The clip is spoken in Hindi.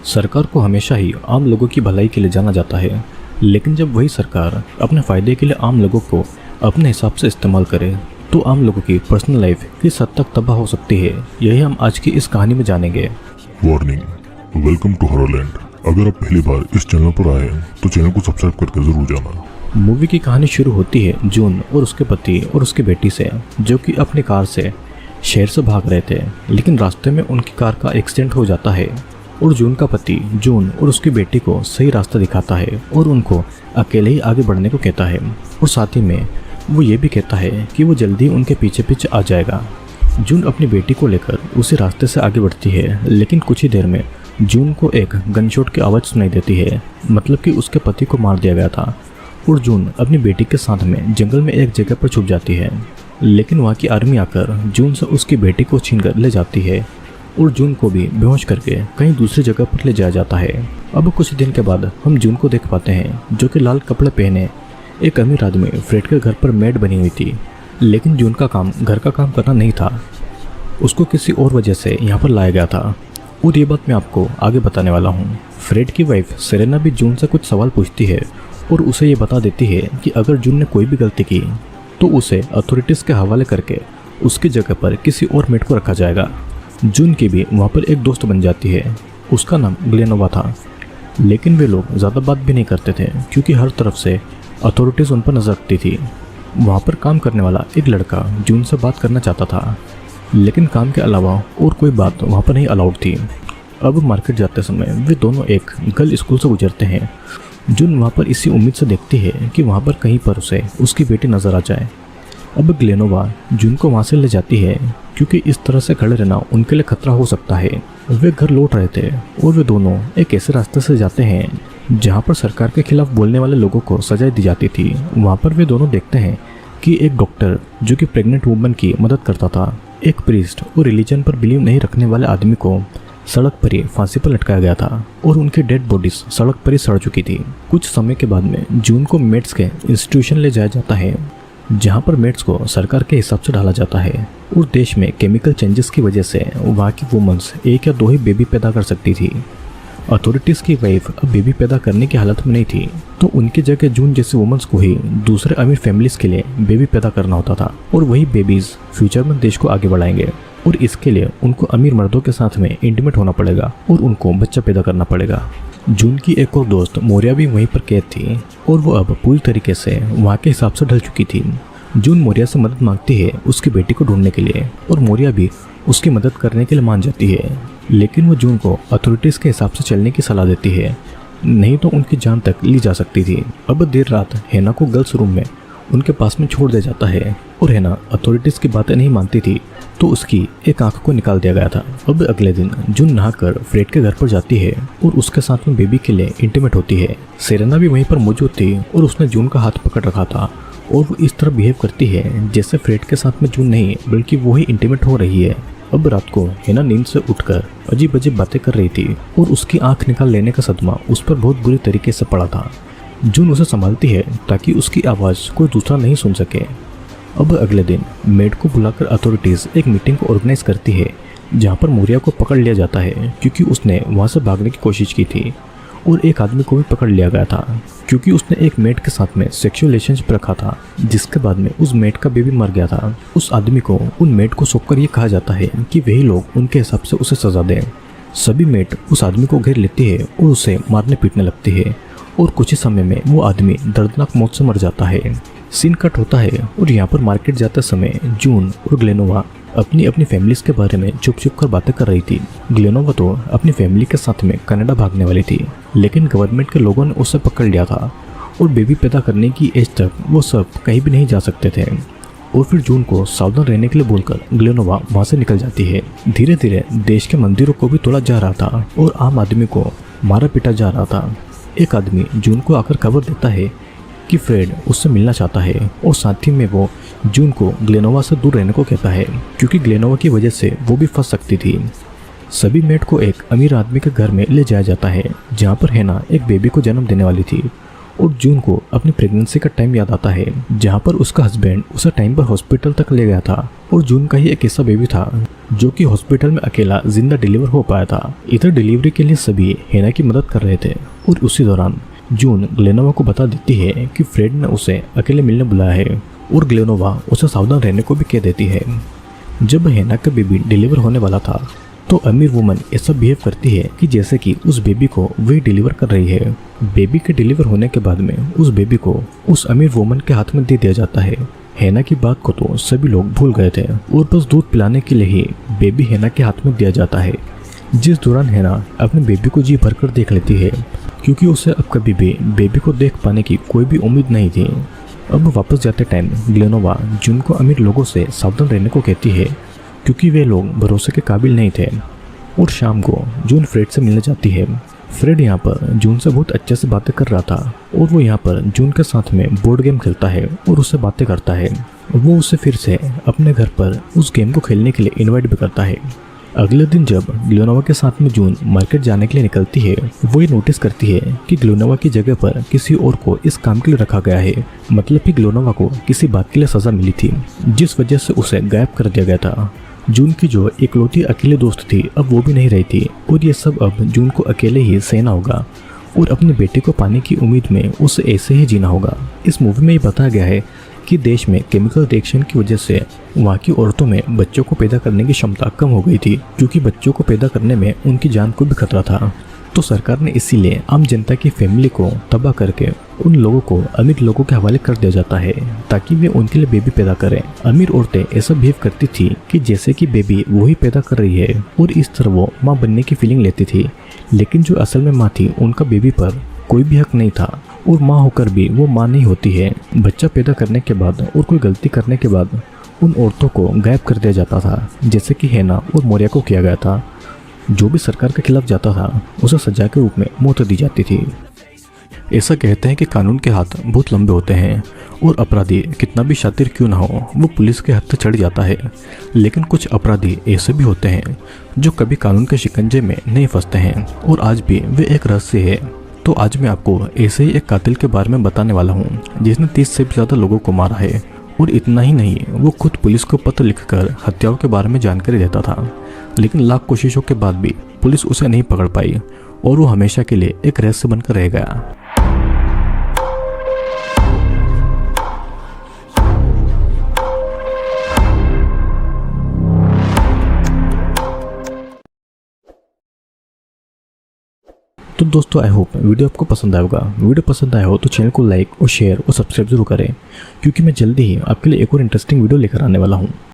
सरकार को हमेशा ही आम लोगों की भलाई के लिए जाना जाता है, लेकिन जब वही सरकार अपने फ़ायदे के लिए आम लोगों को अपने हिसाब से इस्तेमाल करे तो आम लोगों की पर्सनल लाइफ किस हद तक तबाह हो सकती है, यही हम आज की इस कहानी में जानेंगे। Warning, welcome to Horrorland. अगर आप पहली बार इस चैनल पर आए हैं तो चैनल को सब्सक्राइब करके जरूर जाना। मूवी की कहानी शुरू होती है जून और उसके पति और उसकी बेटी से, जो कि अपनी कार से शहर से भाग रहे थे, लेकिन रास्ते में उनकी कार का एक्सीडेंट हो जाता है और जून का पति जून और उसकी बेटी को सही रास्ता दिखाता है और उनको अकेले ही आगे बढ़ने को कहता है, और साथ ही में वो ये भी कहता है कि वो जल्दी उनके पीछे पीछे आ जाएगा। जून अपनी बेटी को लेकर उसी रास्ते से आगे बढ़ती है, लेकिन कुछ ही देर में जून को एक गनशॉट की आवाज़ सुनाई देती है, मतलब कि उसके पति को मार दिया गया था, और जून अपनी बेटी के साथ में जंगल में एक जगह पर छुप जाती है। लेकिन वहाँ की आर्मी आकर जून से उसकी बेटी को छीन कर ले जाती है और जून को भी बेहोश करके कहीं दूसरी जगह पर ले जाया जाता है। अब कुछ दिन के बाद हम जून को देख पाते हैं, जो कि लाल कपड़े पहने एक अमीर आदमी फ्रेड के घर पर मेड बनी हुई थी, लेकिन जून का काम घर का काम करना नहीं था, उसको किसी और वजह से यहाँ पर लाया गया था, और ये बात मैं आपको आगे बताने वाला हूँ। फ्रेड की वाइफ सेरेना भी जून से कुछ सवाल पूछती है और उसे ये बता देती है कि अगर जून ने कोई भी गलती की तो उसे अथॉरिटीज़ के हवाले करके उसकी जगह पर किसी और मेड को रखा जाएगा। जून की भी वहाँ पर एक दोस्त बन जाती है, उसका नाम ग्लेनोवा था, लेकिन वे लोग ज़्यादा बात भी नहीं करते थे क्योंकि हर तरफ से अथॉरिटीज़ उन पर नजर रखती थी। वहाँ पर काम करने वाला एक लड़का जून से बात करना चाहता था, लेकिन काम के अलावा और कोई बात वहाँ पर नहीं अलाउड थी। अब मार्केट जाते समय वे दोनों एक गर्ल स्कूल से गुजरते हैं। जून वहाँ पर इसी उम्मीद से देखती है कि वहाँ पर कहीं पर उसे उसकी बेटी नज़र आ जाए। अब ग्लेनोवा जून को वहाँ से ले जाती है क्योंकि इस तरह से खड़े रहना उनके लिए खतरा हो सकता है। वे घर लौट रहे थे और वे दोनों एक ऐसे रास्ते से जाते हैं जहाँ पर सरकार के खिलाफ बोलने वाले लोगों को सजा दी जाती थी। वहाँ पर वे दोनों देखते हैं कि एक डॉक्टर जो कि प्रेग्नेंट वुमन की मदद करता था, एक प्रीस्ट और रिलीजन पर बिलीव नहीं रखने वाले आदमी को सड़क पर ही फांसी पर लटकाया गया था और उनकी डेड बॉडीज सड़क पर ही सड़ चुकी थी। कुछ समय के बाद में जून को मेड्स के इंस्टीट्यूशन ले जाया जाता है, जहाँ पर मेड्स को सरकार के हिसाब से डाला जाता है, और देश में केमिकल चेंजेस की वजह से वहाँ की वुमेन्स एक या दो ही बेबी पैदा कर सकती थी। अथॉरिटीज़ की वाइफ अब बेबी पैदा करने की हालत में नहीं थी, तो उनकी जगह जून जैसे वुमेन्स को ही दूसरे अमीर फैमिलीज के लिए बेबी पैदा करना होता था, और वही बेबीज फ्यूचर में देश को आगे बढ़ाएंगे, और इसके लिए उनको अमीर मर्दों के साथ में इंटीमेट होना पड़ेगा और उनको बच्चा पैदा करना पड़ेगा। जून की एक और दोस्त मोरिया भी वहीं पर कैद थी और वो अब पूरी तरीके से वहाँ के हिसाब से ढल चुकी थी। जून मोरिया से मदद मांगती है उसकी बेटी को ढूंढने के लिए, और मोरिया भी उसकी मदद करने के लिए मान जाती है, लेकिन वो जून को अथॉरिटीज़ के हिसाब से चलने की सलाह देती है, नहीं तो उनकी जान तक ली जा सकती थी। अब देर रात हेना को गर्ल्स रूम में उनके पास में छोड़ दिया जाता है, और हेना अथॉरिटीज़ की बातें नहीं मानती थी तो उसकी एक आंख को निकाल दिया गया था। अब अगले दिन जून नहाकर फ्रेड के घर पर जाती है और उसके साथ में बेबी के लिए इंटीमेट होती है। सेरेना भी वहीं पर मौजूद थी और उसने जून का हाथ पकड़ रखा था, और वो इस तरह बिहेव करती है जैसे फ्रेड के साथ में जून नहीं बल्कि वो ही इंटीमेट हो रही है। अब रात को हेना नींद से उठकर अजीब अजीब बातें कर रही थी और उसकी आंख निकाल लेने का सदमा उस पर बहुत बुरी तरीके से पड़ा था। जून उसे संभालती है ताकि उसकी आवाज़ कोई दूसरा नहीं सुन सके। अब अगले दिन मेड को बुलाकर अथॉरिटीज़ एक मीटिंग को ऑर्गेनाइज करती है, जहाँ पर मोरिया को पकड़ लिया जाता है क्योंकि उसने वहाँ से भागने की कोशिश की थी, और एक आदमी को भी पकड़ लिया गया था क्योंकि उसने एक मेड के साथ में सेक्सुअल रिलेशनशिप रखा था, जिसके बाद में उस मेड का बेबी मर गया था। उस आदमी को उन मेड को सौंपकर ये कहा जाता है कि वही लोग उनके हिसाब से उसे सजा दें। सभी मेड उस आदमी को घेर लेती है और उसे मारने पीटने लगती है, और कुछ ही समय में वो आदमी दर्दनाक मौत से मर जाता है। सीन कट होता है और यहाँ पर मार्केट जाते समय जून और ग्लेनोवा अपनी अपनी फैमिलीज के बारे में चुप चुप कर बातें कर रही थी। ग्लेनोवा तो अपनी फैमिली के साथ में कनाडा भागने वाली थी, लेकिन गवर्नमेंट के लोगों ने उसे पकड़ लिया था और बेबी पैदा करने की एज तक वो सब कहीं भी नहीं जा सकते थे। और फिर जून को सावधान रहने के लिए बोलकर ग्लेनोवा वहाँ से निकल जाती है। धीरे धीरे देश के मंदिरों को भी तोड़ा जा रहा था और आम आदमी को मारा पीटा जा रहा था। एक आदमी जून को आकर खबर देता है कि फ्रेड उससे मिलना चाहता है, और साथ ही में वो जून को ग्लेनोवा से दूर रहने को कहता है क्योंकि ग्लेनोवा की वजह से वो भी फंस सकती थी। सभी मेड को एक अमीर आदमी के घर में ले जाया जाता है, जहाँ पर हेना एक बेबी को जन्म देने वाली थी, और जून को अपनी प्रेगनेंसी का टाइम याद आता है जहाँ पर उसका हस्बैंड उसे टाइम पर हॉस्पिटल तक ले गया था और जून का ही एक ऐसा बेबी था जो कि हॉस्पिटल में अकेला जिंदा डिलीवर हो पाया था। इधर डिलीवरी के लिए सभी हेना की मदद कर रहे थे और उसी दौरान जून ग्लेनोवा को बता देती है कि फ्रेड ने उसे अकेले मिलने बुलाया है और ग्लेनोवा उसे सावधान रहने को भी कह देती है। जब हेना का बेबी डिलीवर होने वाला था तो अमीर वुमन ऐसा बिहेव करती है कि जैसे कि उस बेबी को वही डिलीवर कर रही है। बेबी के डिलीवर होने के बाद में उस बेबी को उस अमीर वुमन के हाथ में दे दिया जाता है। हेना की बात को तो सभी लोग भूल गए थे और बस दूध पिलाने के लिए ही बेबी हेना के हाथ में दिया जाता है, जिस दौरान हेना अपने बेबी को जी भरकर देख लेती है क्योंकि उसे अब कभी भी बेबी को देख पाने की कोई भी उम्मीद नहीं थी। अब वापस जाते टाइम ग्लेनोवा जून को अमीर लोगों से सावधान रहने को कहती है क्योंकि वे लोग भरोसे के काबिल नहीं थे। और शाम को जून फ्रेड से मिलने जाती है। फ्रेड यहाँ पर जून से बहुत अच्छे से बातें कर रहा था और वो यहाँ पर जून के साथ में बोर्ड गेम खेलता है और उससे बातें करता है। वो उसे फिर से अपने घर पर उस गेम को खेलने के लिए इनवाइट भी करता है। अगले दिन जब ग्लेनोवा के साथ में जून मार्केट जाने के लिए निकलती है, वो ये नोटिस करती है कि ग्लेनोवा की जगह पर किसी और को इस काम के लिए रखा गया है। मतलब कि ग्लेनोवा को किसी बात के लिए सजा मिली थी जिस वजह से उसे गायब कर दिया गया था। जून की जो इकलौती अकेले दोस्त थी अब वो भी नहीं रही थी और ये सब अब जून को अकेले ही सहना होगा और अपने बेटे को पाने की उम्मीद में उसे ऐसे ही जीना होगा। इस मूवी में ये बताया गया है कि देश में केमिकल रिएक्शन की वजह से वहाँ की औरतों में बच्चों को पैदा करने की क्षमता कम हो गई थी क्योंकि बच्चों को पैदा करने में उनकी जान को भी खतरा था। तो सरकार ने इसीलिए आम जनता की फैमिली को तबाह करके उन लोगों को अमीर लोगों के हवाले कर दिया जाता है ताकि वे उनके लिए बेबी पैदा करें। अमीर औरतें ऐसा बिहेव करती थी कि जैसे कि बेबी वही पैदा कर रही है और इस तरह वो माँ बनने की फीलिंग लेती थी, लेकिन जो असल में माँ थी उनका बेबी पर कोई भी हक नहीं था और माँ होकर भी वो माँ नहीं होती है। बच्चा पैदा करने के बाद और कोई गलती करने के बाद उन औरतों को गायब कर दिया जाता था, जैसे कि हेना और मोरिया को किया गया था। जो भी सरकार के खिलाफ जाता था उसे सजा के रूप में मौत दी जाती थी। ऐसा कहते हैं कि कानून के हाथ बहुत लंबे होते हैं और अपराधी कितना भी शातिर क्यों ना हो वो पुलिस के हाथ चढ़ जाता है, लेकिन कुछ अपराधी ऐसे भी होते हैं जो कभी कानून के शिकंजे में नहीं फंसते हैं और आज भी वे एक रहस्य है। तो आज मैं आपको ऐसे ही एक कातिल के बारे में बताने वाला हूँ जिसने 30 से भी ज़्यादा लोगों को मारा है और इतना ही नहीं, वो खुद पुलिस को पत्र लिखकर हत्याओं के बारे में जानकारी देता था, लेकिन लाख कोशिशों के बाद भी पुलिस उसे नहीं पकड़ पाई और वो हमेशा के लिए एक रहस्य बनकर रह गया। तो दोस्तों आई होप वीडियो आपको पसंद आएगा। वीडियो पसंद आया हो तो चैनल को लाइक और शेयर और सब्सक्राइब जरूर करें क्योंकि मैं जल्दी ही आपके लिए एक और इंटरेस्टिंग वीडियो लेकर आने वाला हूँ।